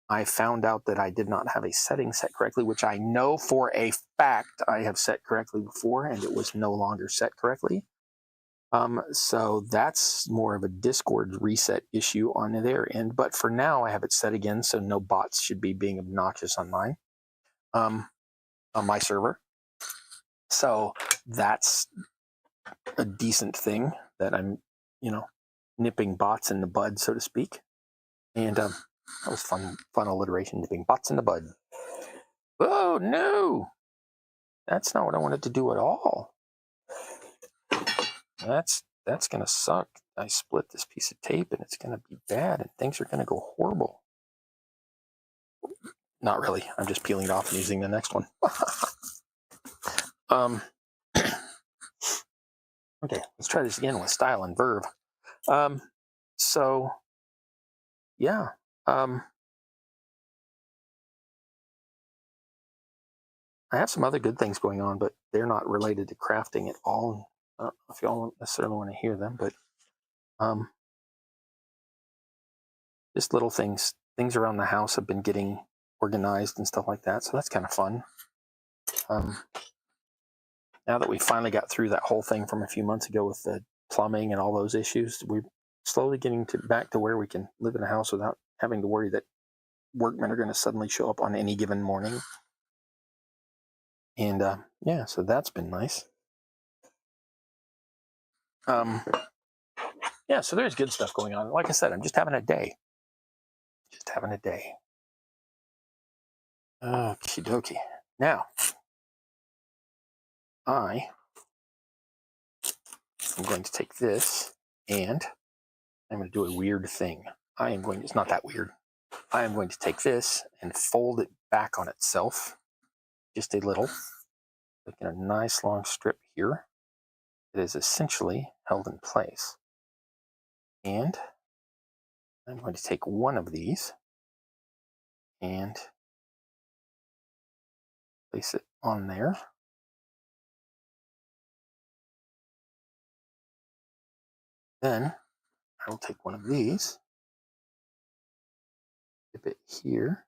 I found out that I did not have a setting set correctly, which I know for a fact I have set correctly before, and it was no longer set correctly. So that's more of a Discord reset issue on their end. But for now, I have it set again, so no bots should be being obnoxious on mine, on my server. So that's a decent thing that I'm, nipping bots in the bud, so to speak. And that was fun alliteration, nipping bots in the bud. Oh no, that's not what I wanted to do at all. That's gonna suck. I split this piece of tape and it's gonna be bad and things are gonna go horrible. Not really. I'm just peeling it off and using the next one. Okay, let's try this again with style and verve. So yeah. I have some other good things going on, but they're not related to crafting at all. I don't know if y'all necessarily want to hear them, but just little things. Things around the house have been getting organized and stuff like that. So that's kind of fun. Now that we finally got through that whole thing from a few months ago with the plumbing and all those issues, we're slowly getting back to where we can live in a house without having to worry that workmen are going to suddenly show up on any given morning. And yeah, so that's been nice. Yeah, so there's good stuff going on. Like I said, I'm just having a day. Just having a day. Okie dokie. Now, I am going to take this and I'm going to do a weird thing. It's not that weird. I am going to take this and fold it back on itself. Just a little. Making a nice long strip here. It is essentially held in place. And I'm going to take one of these and place it on there. Then I will take one of these, dip it here.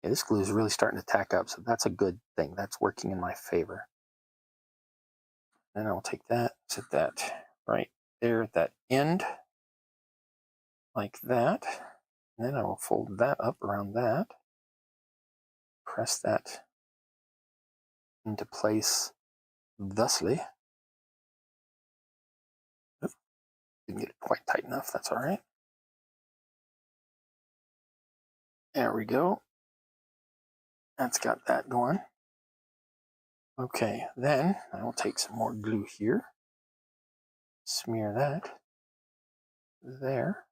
Yeah, this glue is really starting to tack up, so that's a good thing. That's working in my favor. Then I'll take that, set that right there at that end, like that. And then I will fold that up around that, press that into place thusly. Oop, didn't get it quite tight enough, that's all right. There we go. That's got that going. Okay, then I will take some more glue here, smear that there.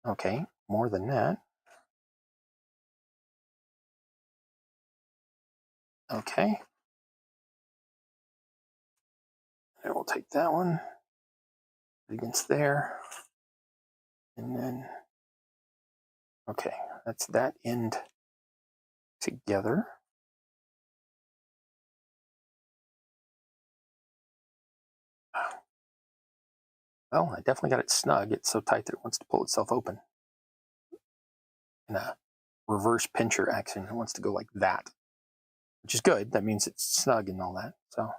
Okay, more than that. Okay. I will take that one against there. And then, okay, that's that end together. Well, I definitely got it snug. It's so tight that it wants to pull itself open. In a reverse pincher action, it wants to go like that, which is good. That means it's snug and all that. So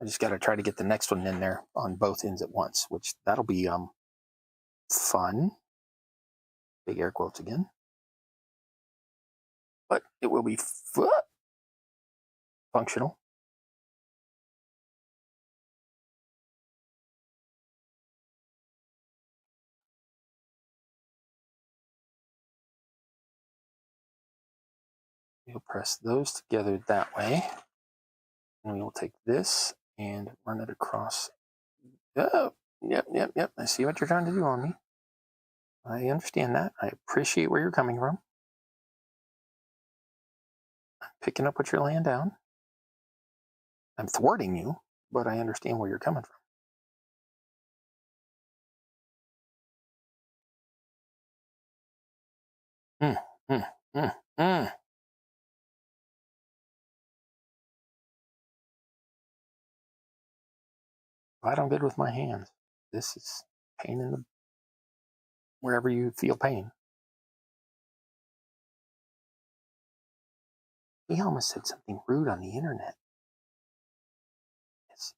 I just got to try to get the next one in there on both ends at once, which that'll be fun. Big air quotes again. But it will be functional. You'll press those together that way. And we will take this and run it across. Oh, yep. I see what you're trying to do on me. I understand that. I appreciate where you're coming from. I'm picking up what you're laying down. I'm thwarting you, but I understand where you're coming from. I don't good with my hands. This is pain in the wherever you feel pain. He almost said something rude on the internet.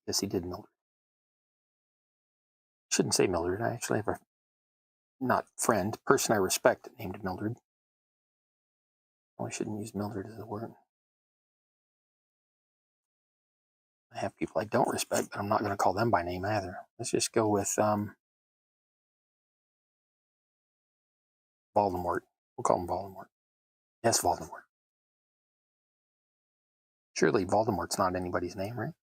Yes, he did, Mildred. Shouldn't say Mildred. I actually have a person I respect named Mildred. I shouldn't use Mildred as a word. I have people I don't respect, but I'm not going to call them by name either. Let's just go with Voldemort. We'll call him Voldemort. Yes, Voldemort. Surely Voldemort's not anybody's name, right?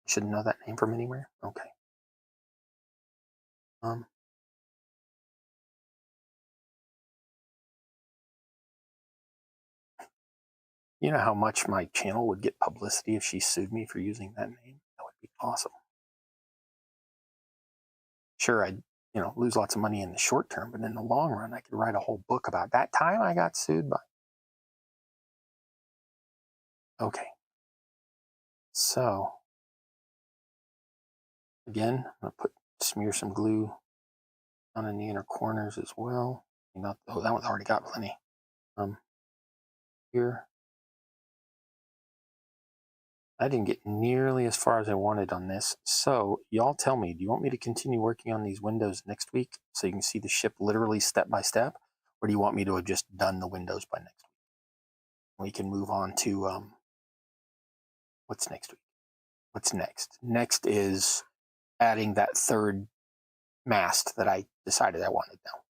Shouldn't know that name from anywhere? Okay. You know how much my channel would get publicity if she sued me for using that name? That would be awesome. Sure, I'd lose lots of money in the short term, but in the long run, I could write a whole book about that time I got sued by. Okay. So, again, I'm going to put smear some glue down in the inner corners as well. Not, oh, that one's already got plenty. Here. I didn't get nearly as far as I wanted on this. So y'all tell me, do you want me to continue working on these windows next week so you can see the ship literally step by step? Or do you want me to have just done the windows by next week? We can move on to, what's next week? What's next? Next is adding that third mast that I decided I wanted now.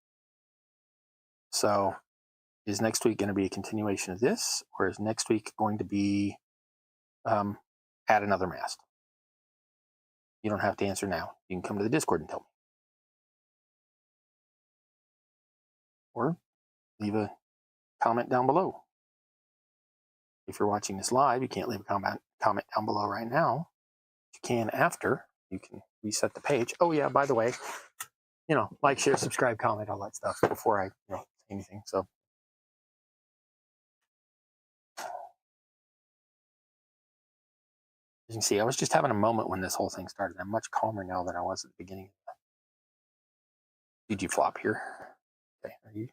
So is next week going to be a continuation of this? Or is next week going to be add another mast? You don't have to answer now. You can come to the Discord and tell me. Or leave a comment down below. If you're watching this live, you can't leave a comment down below right now. You can after. You can reset the page. Oh yeah, by the way, you know, like, share, subscribe, comment, all that stuff before I say anything. So you can see I was just having a moment when this whole thing started. I'm much calmer now than I was at the beginning. Did you flop here? Okay, are you?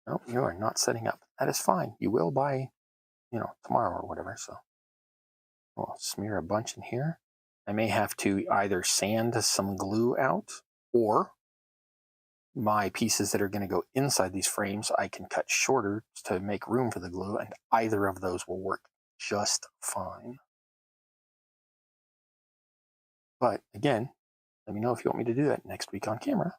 No, you are not setting up. That is fine. You will by, tomorrow or whatever. So we'll smear a bunch in here. I may have to either sand some glue out, or my pieces that are going to go inside these frames, I can cut shorter to make room for the glue, and either of those will work just fine. But again, let me know if you want me to do that next week on camera,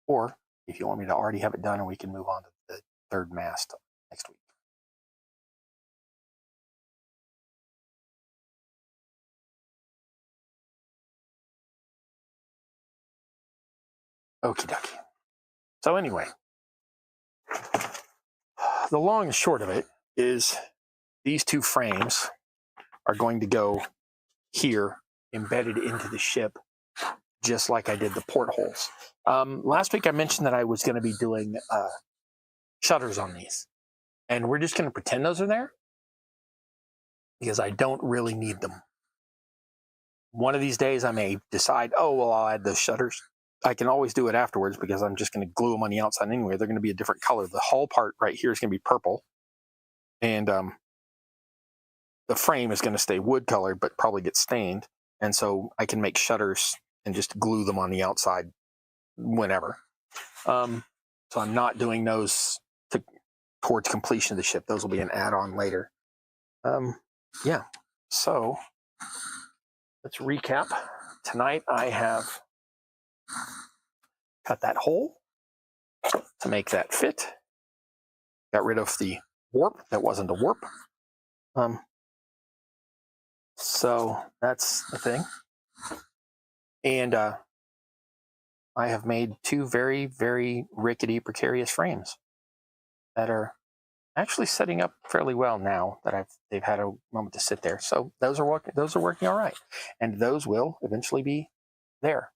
or if you want me to already have it done and we can move on to the third mast next week. Okie dokie. So anyway, the long and short of it is these two frames are going to go here, embedded into the ship, just like I did the portholes. Last week I mentioned that I was going to be doing shutters on these, and we're just going to pretend those are there because I don't really need them. One of these days I may decide, oh, well, I'll add those shutters. I can always do it afterwards because I'm just going to glue them on the outside anyway. They're going to be a different color. The hull part right here is going to be purple, and the frame is going to stay wood colored but probably get stained, and so I can make shutters and just glue them on the outside whenever. So I'm not doing those towards completion of the ship. Those will be an add-on later. Yeah, so let's recap. Tonight I have cut that hole to make that fit. Got rid of the warp that wasn't a warp. So that's the thing. And I have made two very, very rickety, precarious frames that are actually setting up fairly well now that they've had a moment to sit there. So those are working all right, and those will eventually be there.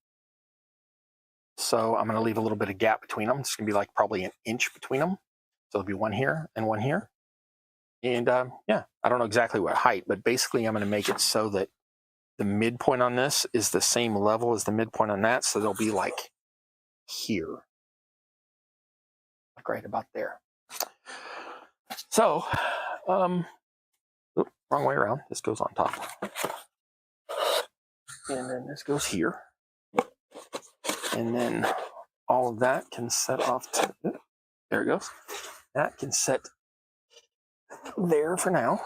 So I'm going to leave a little bit of gap between them. It's going to be like probably an inch between them. So there'll be one here and one here. And yeah, I don't know exactly what height, but basically I'm going to make it so that the midpoint on this is the same level as the midpoint on that. So they'll be like here, like right about there. So, wrong way around. This goes on top. And then this goes here. And then all of that can set off to, there it goes. That can set there for now.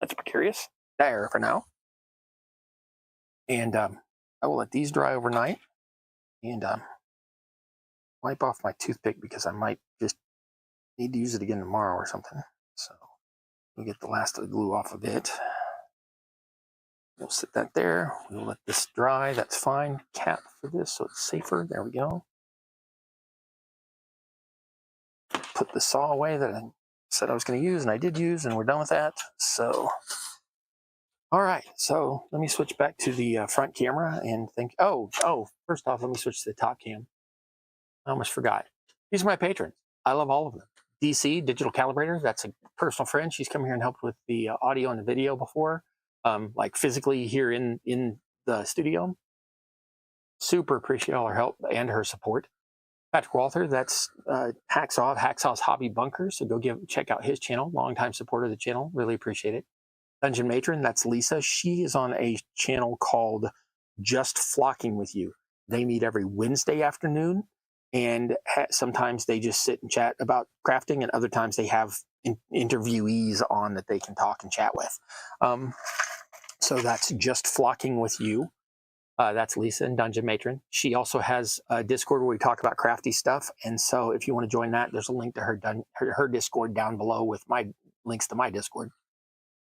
That's precarious. There for now. And I will let these dry overnight and wipe off my toothpick because I might just need to use it again tomorrow or something. So we'll get the last of the glue off of it. We'll sit that there. We'll let this dry. That's fine. Cap for this so it's safer. There we go. Put the saw away that I said I was going to use, and I did use, and we're done with that. So, all right. So let me switch back to the front camera and think. Oh, first off, let me switch to the top cam. I almost forgot. These are my patrons. I love all of them. DC, Digital Calibrator, that's a personal friend. She's come here and helped with the audio and the video before, like physically here in the studio. Super appreciate all her help and her support. Patrick Walther, that's Hacksaw's Hobby Bunkers. So go check out his channel. Longtime supporter of the channel. Really appreciate it. Dungeon Matron, that's Lisa. She is on a channel called Just Flocking With You. They meet every Wednesday afternoon, and sometimes they just sit and chat about crafting, and other times they have interviewees on that they can talk and chat with. So that's Just Flocking With You. That's Lisa and Dungeon Matron. She also has a Discord where we talk about crafty stuff, and so if you want to join that, there's a link to her Discord down below with my links to my Discord.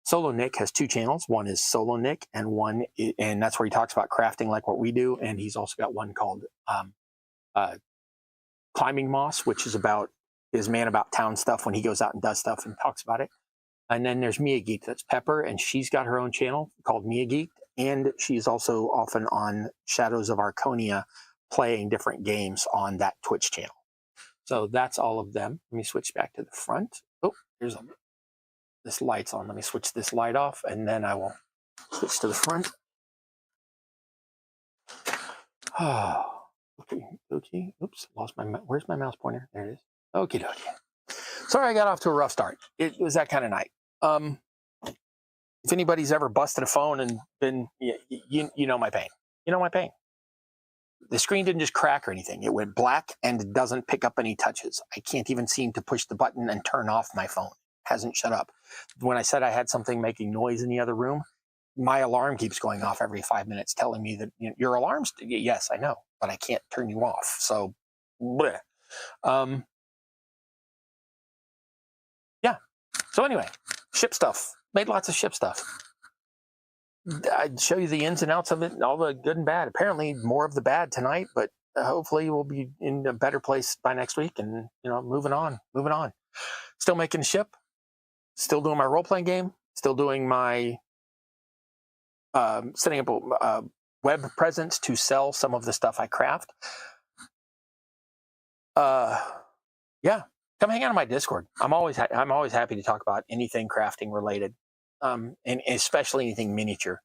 Solo Nick has two channels. One is Solo Nick, and that's where he talks about crafting like what we do. And he's also got one called Climbing Moss, which is about his man about town stuff when he goes out and does stuff and talks about it. And then there's Mia Geek, that's Pepper, and she's got her own channel called Mia Geek, and she's also often on Shadows of Arconia playing different games on that Twitch channel. So that's all of them. Let me switch back to the front. Oh, here's this light's on. Let me switch this light off, and then I will switch to the front. Oh, okay. Oops, lost my. Where's my mouse pointer? There it is. Okie dokie. Sorry, I got off to a rough start. It was that kind of night. If anybody's ever busted a phone and been, you know my pain. You know my pain. The screen didn't just crack or anything. It went black and it doesn't pick up any touches. I can't even seem to push the button and turn off my phone. Hasn't shut up. When I said I had something making noise in the other room, my alarm keeps going off every 5 minutes telling me that your alarm's, yes, I know, but I can't turn you off. So, bleh. Yeah. So anyway, ship stuff. Made lots of ship stuff. I'd show you the ins and outs of it, all the good and bad. Apparently more of the bad tonight, but hopefully we'll be in a better place by next week and, moving on. Still making a ship. Still doing my role-playing game. Still doing my setting up a web presence to sell some of the stuff I craft. Yeah, come hang out on my Discord. I'm always happy to talk about anything crafting related, and especially anything miniature.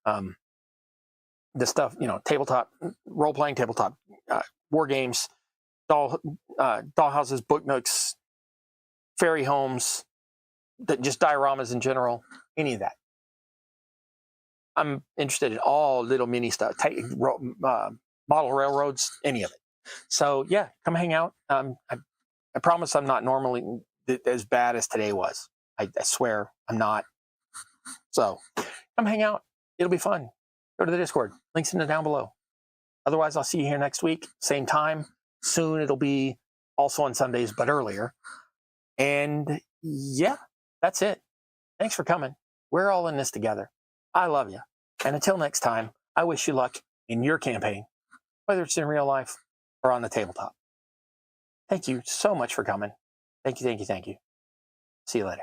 The stuff, tabletop role-playing, tabletop war games, dollhouses, book nooks, fairy homes, just dioramas in general, any of that. I'm interested in all little mini stuff, model railroads, any of it. So yeah, come hang out. I promise I'm not normally as bad as today was. I swear I'm not. So come hang out. It'll be fun. Go to the Discord. Links in the down below. Otherwise, I'll see you here next week. Same time. Soon it'll be also on Sundays, but earlier. And yeah, that's it. Thanks for coming. We're all in this together. I love you. And until next time, I wish you luck in your campaign, whether it's in real life or on the tabletop. Thank you so much for coming. Thank you. See you later.